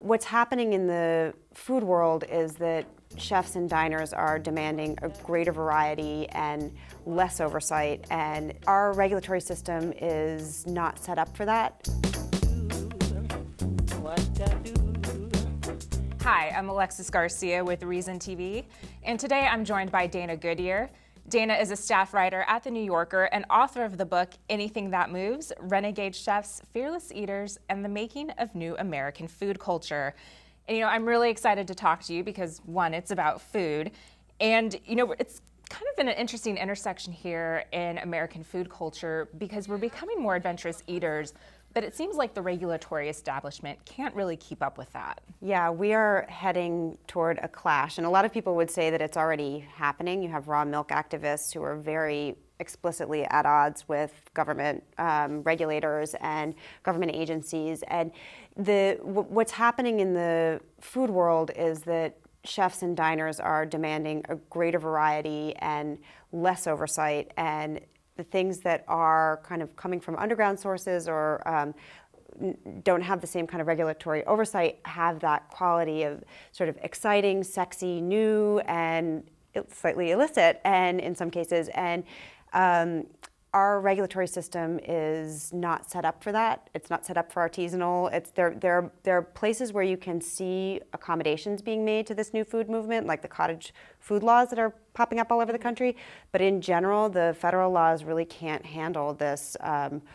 what's happening in the food world is that chefs and diners are demanding a greater variety and less oversight, and our regulatory system is not set up for that. Hi, I'm Alexis Garcia with Reason TV, and today I'm joined by Dana Goodyear. Dana is a staff writer at The New Yorker and author of the book Anything That Moves: Renegade Chefs, Fearless Eaters, and the Making of New American Food Culture. And I'm really excited to talk to you because, one, it's about food, and it's kind of an interesting intersection here in American food culture because we're becoming more adventurous eaters, but it seems like the regulatory establishment can't really keep up with that. Yeah, we are heading toward a clash, and a lot of people would say that it's already happening. You have raw milk activists who are very explicitly at odds with government regulators and government agencies. And what's happening in the food world is that chefs and diners are demanding a greater variety and less oversight, and the things that are kind of coming from underground sources or don't have the same kind of regulatory oversight have that quality of sort of exciting, sexy, new, and slightly illicit, and in some cases, and our regulatory system is not set up for that. It's not set up for artisanal. There are places where you can see accommodations being made to this new food movement, like the cottage food laws that are popping up all over the country. But in general, the federal laws really can't handle this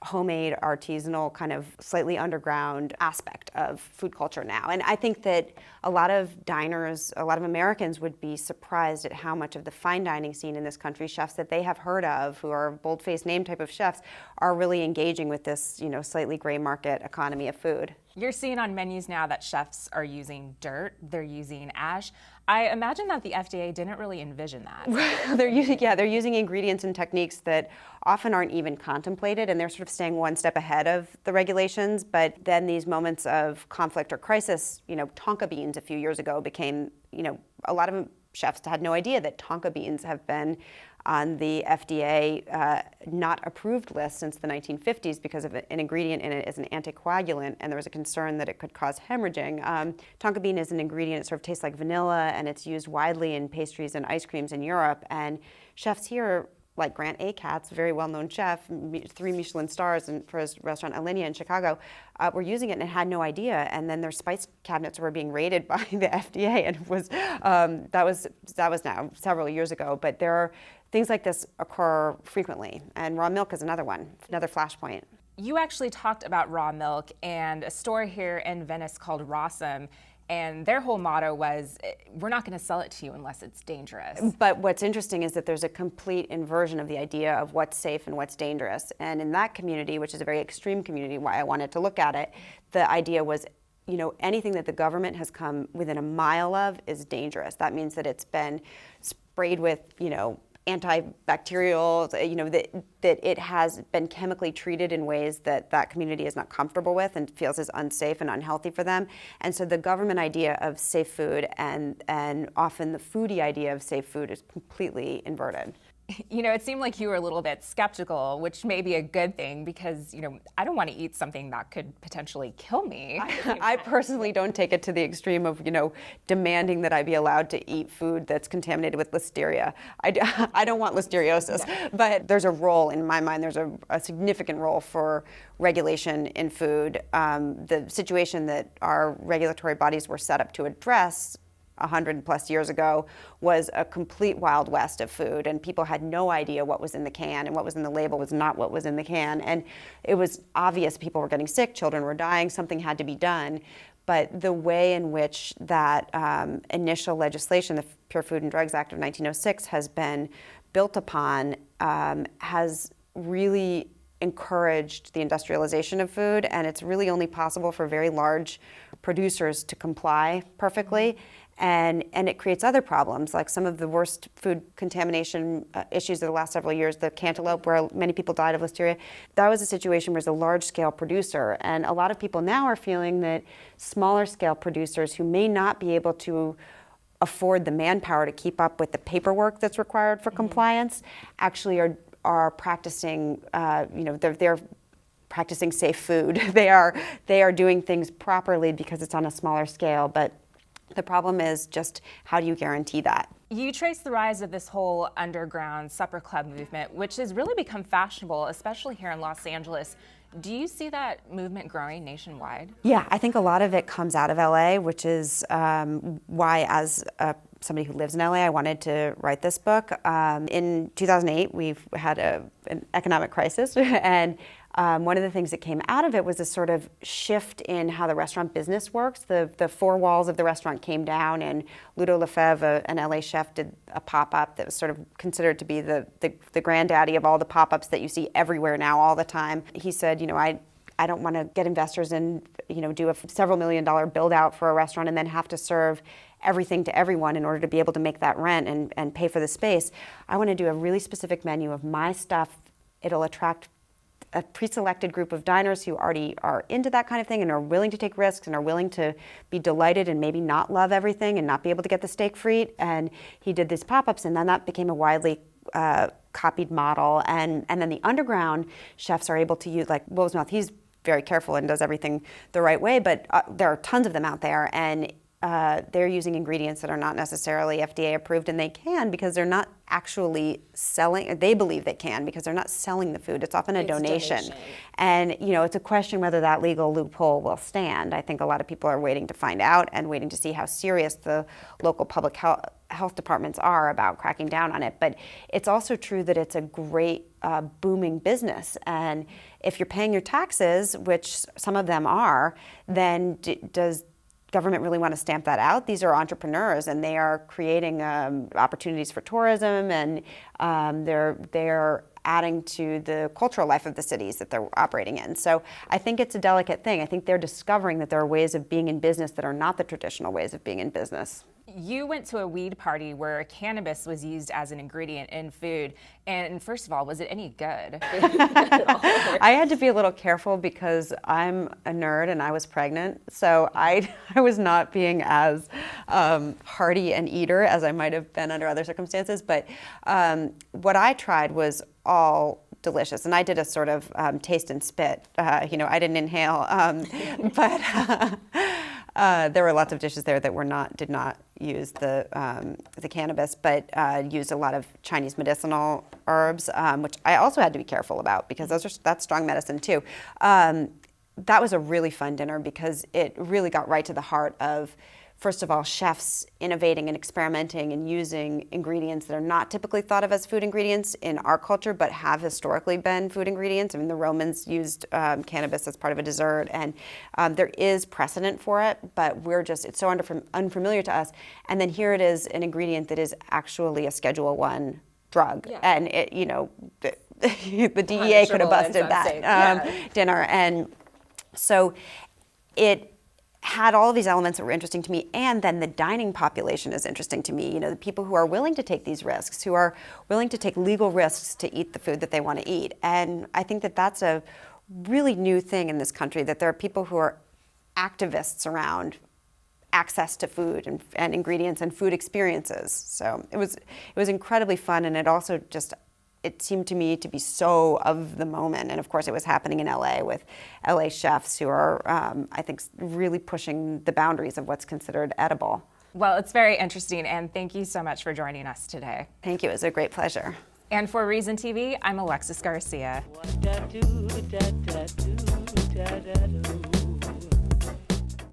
homemade, artisanal, kind of slightly underground aspect of food culture now. And I think that a lot of diners, a lot of Americans would be surprised at how much of the fine dining scene in this country, chefs that they have heard of, who are bold-faced name type of chefs, are really engaging with this, slightly gray market economy of food. You're seeing on menus now that chefs are using dirt, they're using ash. I imagine that the FDA didn't really envision that. They're using ingredients and techniques that often aren't even contemplated, and they're sort of staying one step ahead of the regulations. But then these moments of conflict or crisis, tonka beans a few years ago became, a lot of chefs had no idea that tonka beans have been on the FDA not approved list since the 1950s because of an ingredient in it is an anticoagulant, and there was a concern that it could cause hemorrhaging. Tonka bean is an ingredient that sort of tastes like vanilla, and it's used widely in pastries and ice creams in Europe. And chefs here, like Grant Achatz, a very well-known chef, 3 Michelin stars for his restaurant Alinea in Chicago, were using it and had no idea. And then their spice cabinets were being raided by the FDA, and that was now several years ago. But there are things like this occur frequently, and raw milk is another one, another flashpoint. You actually talked about raw milk and a store here in Venice called Rossum, and their whole motto was, we're not going to sell it to you unless it's dangerous. But what's interesting is that there's a complete inversion of the idea of what's safe and what's dangerous. And in that community, which is a very extreme community, why I wanted to look at it, the idea was, anything that the government has come within a mile of is dangerous. That means that it's been sprayed with, antibacterial, that it has been chemically treated in ways that community is not comfortable with and feels is unsafe and unhealthy for them. And so the government idea of safe food and often the foodie idea of safe food is completely inverted. It seemed like you were a little bit skeptical, which may be a good thing because, I don't want to eat something that could potentially kill me. I personally don't take it to the extreme of, demanding that I be allowed to eat food that's contaminated with listeria. I don't want listeriosis, but there's a role, in my mind, there's a significant role for regulation in food. The situation that our regulatory bodies were set up to address 100 plus years ago was a complete Wild West of food, and people had no idea what was in the can, and what was in the label was not what was in the can. And it was obvious people were getting sick, children were dying, something had to be done. But the way in which that initial legislation, the Pure Food and Drugs Act of 1906, has been built upon has really encouraged the industrialization of food, and it's really only possible for very large producers to comply perfectly. And it creates other problems, like some of the worst food contamination issues of the last several years, the cantaloupe, where many people died of listeria. That was a situation where it's a large-scale producer. And a lot of people now are feeling that smaller-scale producers who may not be able to afford the manpower to keep up with the paperwork that's required for compliance actually are practicing, they're practicing safe food. They are doing things properly because it's on a smaller scale. But the problem is just how do you guarantee that? You trace the rise of this whole underground supper club movement, which has really become fashionable, especially here in Los Angeles. Do you see that movement growing nationwide? Yeah, I think a lot of it comes out of LA, which is why, as somebody who lives in LA, I wanted to write this book. In 2008, we've had an economic crisis, and one of the things that came out of it was a sort of shift in how the restaurant business works. The four walls of the restaurant came down, and Ludo Lefebvre, an LA chef, did a pop-up that was sort of considered to be the granddaddy of all the pop-ups that you see everywhere now all the time. He said, I don't want to get investors in, do a several $1 million build out for a restaurant and then have to serve everything to everyone in order to be able to make that rent and pay for the space. I want to do a really specific menu of my stuff. It'll attract a pre-selected group of diners who already are into that kind of thing and are willing to take risks and are willing to be delighted and maybe not love everything and not be able to get the steak free. And he did these pop-ups, and then that became a widely copied model. And then the underground chefs are able to use, like Wolf's Mouth, he's very careful and does everything the right way, but there are tons of them out there, and they're using ingredients that are not necessarily FDA approved, and they can because they're not actually selling. They believe they can because they're not selling the food. It's often a donation. And it's a question whether that legal loophole will stand. I think a lot of people are waiting to find out and waiting to see how serious the local public health departments are about cracking down on it. But it's also true that it's a great booming business, and if you're paying your taxes, which some of them are, then does government really want to stamp that out? These are entrepreneurs, and they are creating opportunities for tourism, and they're adding to the cultural life of the cities that they're operating in. So I think it's a delicate thing. I think they're discovering that there are ways of being in business that are not the traditional ways of being in business. You went to a weed party where cannabis was used as an ingredient in food. And first of all, was it any good? I had to be a little careful because I'm a nerd and I was pregnant. So I was not being as hearty an eater as I might have been under other circumstances. But what I tried was all delicious, and I did a sort of taste and spit. I didn't inhale, but there were lots of dishes there that did not use the cannabis, but used a lot of Chinese medicinal herbs, which I also had to be careful about because that's strong medicine too. That was a really fun dinner because it really got right to the heart of, first of all, chefs innovating and experimenting and using ingredients that are not typically thought of as food ingredients in our culture, but have historically been food ingredients. I mean, the Romans used cannabis as part of a dessert, and there is precedent for it, but it's so unfamiliar to us. And then here it is, an ingredient that is actually a Schedule I drug. Yeah. And the DEA could have busted that dinner. And so it had all of these elements that were interesting to me, and then the dining population is interesting to me. The people who are willing to take these risks, who are willing to take legal risks to eat the food that they want to eat. And I think that that's a really new thing in this country, that there are people who are activists around access to food and ingredients and food experiences. So it was incredibly fun, and it seemed to me to be so of the moment. And of course, it was happening in LA with LA chefs who are, I think, really pushing the boundaries of what's considered edible. Well, it's very interesting, and thank you so much for joining us today. Thank you. It was a great pleasure. And for Reason TV, I'm Alexis Garcia.